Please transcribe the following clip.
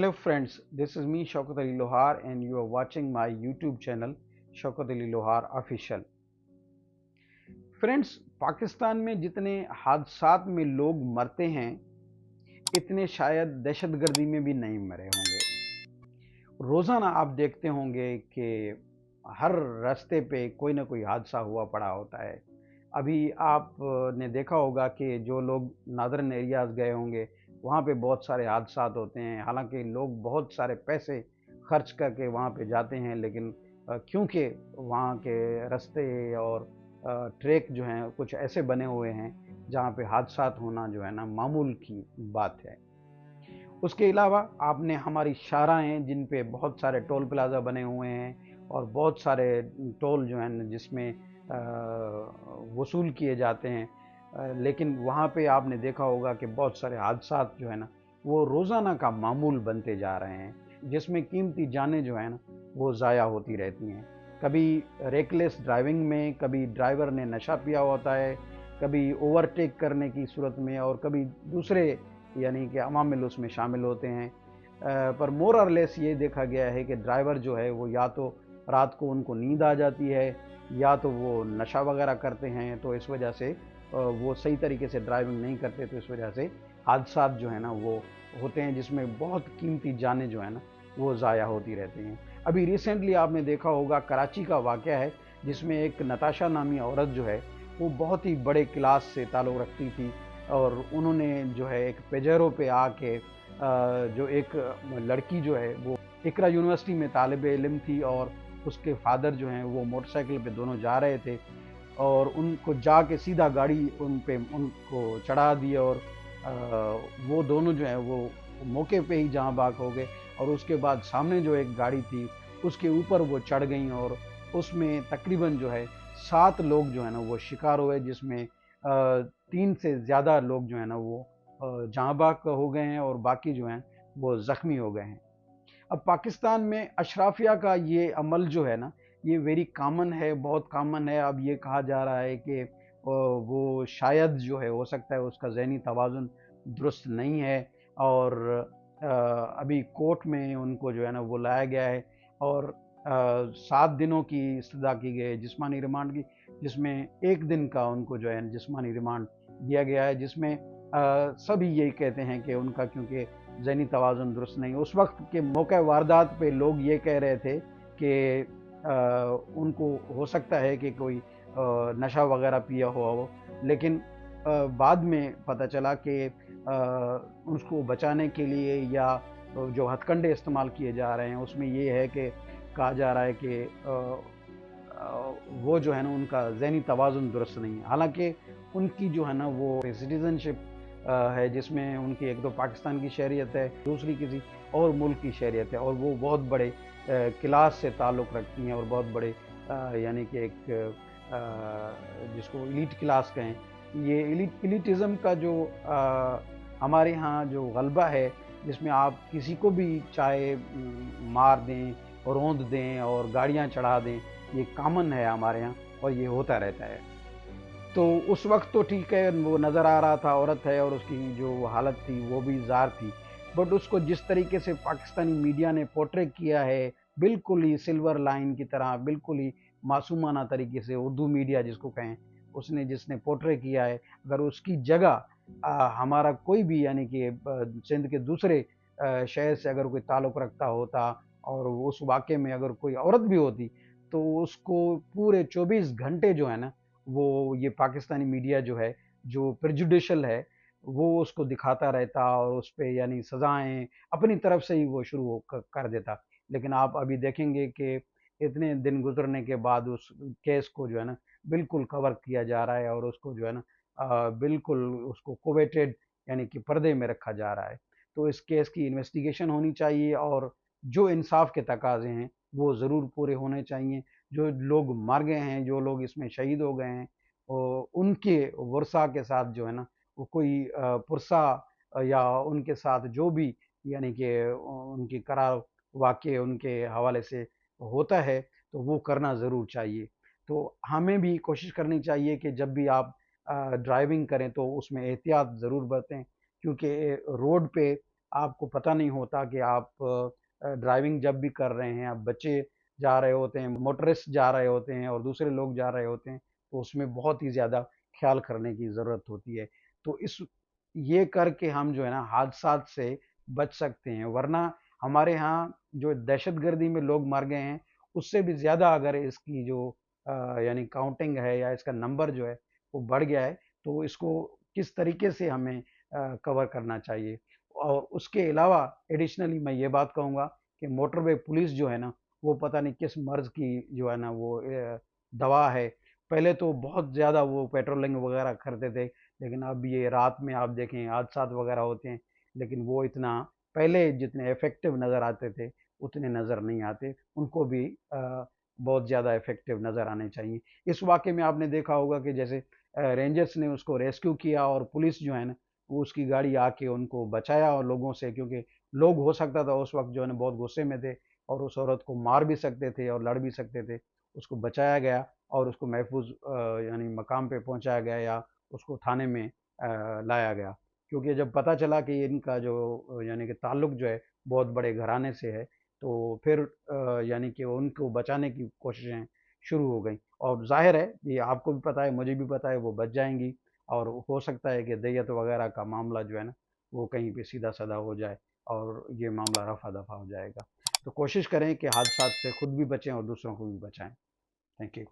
Hello friends, this is me Shaukat Ali Lohar and you are watching my YouTube channel Shaukat Ali Lohar Official. Friends, Pakistan में जितने हादसात में लोग मरते हैं इतने शायद दहशतगर्दी में भी नहीं मरे होंगे। रोज़ाना आप देखते होंगे कि हर रास्ते पे कोई ना कोई हादसा हुआ पड़ा होता है। अभी आपने देखा होगा कि जो लोग नॉर्दर्न एरियाज़ गए होंगे वहाँ पे बहुत सारे हादसात होते हैं। हालांकि लोग बहुत सारे पैसे खर्च करके वहाँ पे जाते हैं, लेकिन क्योंकि वहाँ के रास्ते और ट्रैक जो हैं कुछ ऐसे बने हुए हैं जहाँ पे हादसात होना जो है ना मामूल की बात है। उसके अलावा आपने हमारी शाहराहें जिन पे बहुत सारे टोल प्लाज़ा बने हुए हैं और बहुत सारे टोल जो हैं जिसमें वसूल किए जाते हैं, लेकिन वहाँ पे आपने देखा होगा कि बहुत सारे हादसात जो है ना वो रोज़ाना का मामूल बनते जा रहे हैं, जिसमें कीमती जानें जो है ना वो ज़ाया होती रहती हैं। कभी रेकलेस ड्राइविंग में, कभी ड्राइवर ने नशा पिया होता है, कभी ओवरटेक करने की सूरत में, और कभी दूसरे यानी कि अवामिल उसमें शामिल होते हैं। पर मोर और लेस ये देखा गया है कि ड्राइवर जो है वो या तो रात को उनको नींद आ जाती है या तो वो नशा वगैरह करते हैं, तो इस वजह से वो सही तरीके से ड्राइविंग नहीं करते, तो इस वजह से हादसात जो है ना वो होते हैं, जिसमें बहुत कीमती जानें जो है ना वो ज़ाया होती रहती हैं। अभी रिसेंटली आपने देखा होगा कराची का वाक़या है, जिसमें एक नताशा नामी औरत जो है वो बहुत ही बड़े क्लास से ताल्लुक़ रखती थी, और उन्होंने जो है एक पेजेरो पे आके जो एक लड़की जो है वो इकरा यूनिवर्सिटी में तालिब इल्म थी, और उसके फादर जो हैं वो मोटरसाइकिल पे दोनों जा रहे थे, और उनको जाके सीधा गाड़ी उनको चढ़ा दी, और वो दोनों जो हैं वो मौके पे ही जहाँ बाग हो गए। और उसके बाद सामने जो एक गाड़ी थी उसके ऊपर वो चढ़ गई, और उसमें तकरीबन जो है 7 लोग जो है ना वो शिकार हुए, जिसमें 3 से ज़्यादा लोग जो है ना वो जहाँ बाग हो गए हैं, और बाकी जो हैं वो ज़ख्मी हो गए हैं। अब पाकिस्तान में अशराफिया का ये अमल जो है ना ये वेरी कॉमन है, बहुत कॉमन है। अब ये कहा जा रहा है कि वो शायद जो है हो सकता है उसका ज़हनी तवाज़ुन दुरुस्त नहीं है, और अभी कोर्ट में उनको जो है ना वो लाया गया है, और 7 दिनों की इस्तदा की गई है जिस्मानी रिमांड की, जिसमें 1 दिन का उनको जो है जिस्मानी रिमांड दिया गया है, जिसमें सभी यही कहते हैं कि उनका क्योंकि ज़हनी तवाज़ुन दुरुस्त नहीं। उस वक्त के मौके वारदात पे लोग ये कह रहे थे कि उनको हो सकता है कि कोई नशा वगैरह पिया हुआ हो, लेकिन बाद में पता चला कि उसको बचाने के लिए या जो हथकंडे इस्तेमाल किए जा रहे हैं उसमें ये है कि कहा जा रहा है कि वो जो है ना उनका ज़हनी तवाज़ुन दुरुस्त नहीं है। हालांकि उनकी जो है ना वो सिटीज़नशिप है, जिसमें उनकी एक तो पाकिस्तान की शहरियत है, दूसरी किसी और मुल्क की शहरियत है, और वो बहुत बड़े क्लास से ताल्लुक़ रखती हैं, और बहुत बड़े यानी कि एक जिसको एलीट क्लास कहें, ये एलिटिज़म का जो हमारे यहाँ जो गलबा है, जिसमें आप किसी को भी चाहे मार दें, रौंद दें और गाड़ियाँ चढ़ा दें, ये कॉमन है हमारे यहाँ और ये होता रहता है। तो उस वक्त तो ठीक है, वो नज़र आ रहा था औरत है और उसकी जो हालत थी वो भी ज़ार थी, बट उसको जिस तरीके से पाकिस्तानी मीडिया ने पोर्ट्रे किया है, बिल्कुल ही सिल्वर लाइन की तरह, बिल्कुल ही मासूमाना तरीके से, उर्दू मीडिया जिसको कहें, उसने जिसने पोर्ट्रे किया है, अगर उसकी जगह हमारा कोई भी यानी कि सिंध के दूसरे शहर से अगर कोई ताल्लुक़ रखता होता और उस वाक़े में अगर कोई औरत भी होती, तो उसको पूरे 24 घंटे जो है ना वो ये पाकिस्तानी मीडिया जो है, जो प्रेजुडिशियल है, वो उसको दिखाता रहता और उस पे यानी सज़ाएँ अपनी तरफ से ही वो शुरू कर देता। लेकिन आप अभी देखेंगे कि इतने दिन गुज़रने के बाद उस केस को जो है ना बिल्कुल कवर किया जा रहा है, और उसको जो है ना बिल्कुल उसको कोवेटेड यानी कि पर्दे में रखा जा रहा है। तो इस केस की इन्वेस्टिगेशन होनी चाहिए, और जो इंसाफ के तकाज़े हैं वो ज़रूर पूरे होने चाहिए। जो लोग मर गए हैं, जो लोग इसमें शहीद हो गए हैं, उनके वर्सा के साथ जो है ना वो कोई पुरसा या उनके साथ जो भी यानी कि उनकी करार वाक़ये उनके हवाले से होता है तो वो करना ज़रूर चाहिए। तो हमें भी कोशिश करनी चाहिए कि जब भी आप ड्राइविंग करें तो उसमें एहतियात ज़रूर बरतें, क्योंकि रोड पे آپ کو پتہ نہیں ہوتا کہ آپ ڈرائیونگ جب بھی کر رہے ہیں، اب بچے جا رہے ہوتے ہیں، موٹرسٹ جا رہے ہوتے ہیں اور دوسرے لوگ جا رہے ہوتے ہیں، تو اس میں بہت ہی زیادہ خیال کرنے کی ضرورت ہوتی ہے۔ تو یہ کر کے ہم جو ہے نا حادثات سے بچ سکتے ہیں، ورنہ ہمارے ہاں جو دہشت گردی میں لوگ مر گئے ہیں، اس سے بھی زیادہ اگر اس کی جو یعنی کاؤنٹنگ ہے یا اس کا نمبر جو ہے وہ بڑھ گیا ہے، تو اس کو کس طریقے سے ہمیں کور کرنا چاہیے۔ اور اس کے علاوہ ایڈیشنلی میں یہ بات کہوں گا کہ موٹر وے پولیس جو ہے نا وہ پتہ نہیں کس مرض کی جو ہے نا وہ دوا ہے۔ پہلے تو بہت زیادہ وہ پیٹرولنگ وغیرہ کرتے تھے، لیکن اب یہ رات میں آپ دیکھیں حادثات وغیرہ ہوتے ہیں، لیکن وہ اتنا پہلے جتنے افیکٹو نظر آتے تھے اتنے نظر نہیں آتے، ان کو بھی بہت زیادہ افیکٹو نظر آنے چاہیے۔ اس واقعے میں آپ نے دیکھا ہوگا کہ جیسے رینجرز نے اس کو ریسکیو کیا اور پولیس جو ہے نا وہ اس کی گاڑی آ کے ان کو بچایا اور لوگوں سے، کیونکہ لوگ ہو سکتا تھا اس وقت جو ہے نا بہت غصے میں تھے اور اس عورت کو مار بھی سکتے تھے اور لڑ بھی سکتے تھے، اس کو بچایا گیا اور اس کو محفوظ یعنی مقام پہ پہنچایا گیا یا اس کو تھانے میں لایا گیا، کیونکہ جب پتہ چلا کہ ان کا جو یعنی کہ تعلق جو ہے بہت بڑے گھرانے سے ہے، تو پھر یعنی کہ ان کو بچانے کی کوششیں شروع ہو گئیں، اور ظاہر ہے یہ آپ کو بھی پتہ ہے مجھے بھی پتہ ہے وہ بچ جائیں گی، اور ہو سکتا ہے کہ دیت وغیرہ کا معاملہ جو ہے نا وہ کہیں پہ سیدھا سادہ ہو جائے اور یہ معاملہ رفع دفع ہو جائے گا۔ تو کوشش کریں کہ حادثات سے خود بھی بچیں اور دوسروں کو بھی بچائیں۔ Thank you.